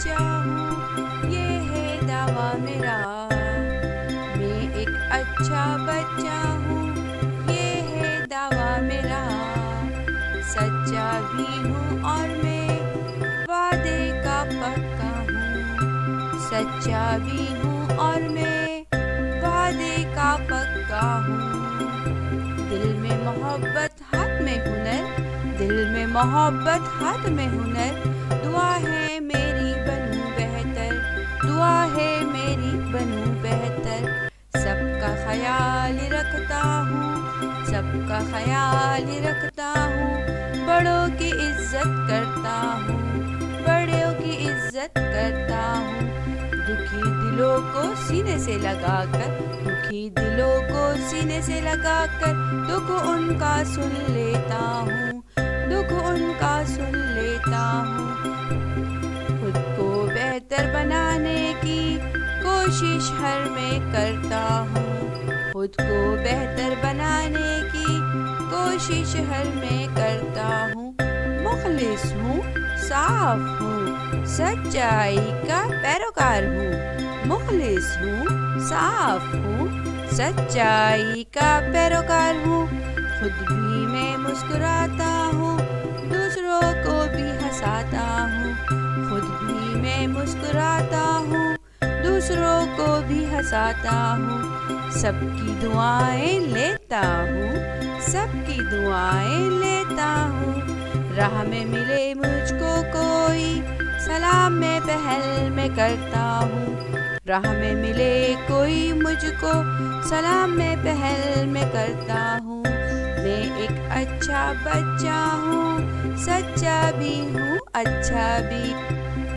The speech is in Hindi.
बच्चा हूँ, ये है दावा मेरा। मैं एक अच्छा बच्चा हूँ, ये है दावा मेरा। सच्चा भी हूँ और मैं वादे का पक्का हूँ। सच्चा भी हूँ और मैं वादे का पक्का हूँ। दिल में मोहब्बत हाथ में हुनर, दिल में मोहब्बत हाथ में हुनर। दुआ है मेरी बनूं बेहतर, दुआ है मेरी बनूं बेहतर। सबका ख्याल रखता हूँ, सबका ख्याल रखता हूँ। बड़ों की इज्जत करता हूँ, बड़ों की इज्जत करता हूँ। दुखी दिलों को सीने से लगाकर, दुखी दिलों को सीने से लगाकर दुख उनका सुन लेता हूँ, दुख उनका सुन लेता हूँ। खुद को बेहतर बनाने की कोशिश हर मैं करता हूँ, खुद को बेहतर बनाने की कोशिश हर मैं करता हूँ। मुखलिस हूँ, साफ हूँ, सच्चाई का पैरोकार हूँ। मुखलिस हूँ, साफ हूँ, सच्चाई का पैरोकार हूँ। खुद भी मैं मुस्कुराता हूँ, दूसरों को भी हंसाता हूँ। खुद भी मैं मुस्कुराता हूँ, दूसरों को भी हंसाता हूँ। सबकी दुआएं लेता हूँ, सबकी दुआएं लेता हूँ। राह में मिले मुझको कोई सलाम मैं पहल में करता हूँ। राह में मिले कोई मुझको सलाम मैं पहल में करता हूँ। मैं एक अच्छा बच्चा हूँ, सच्चा भी हूँ, अच्छा भी।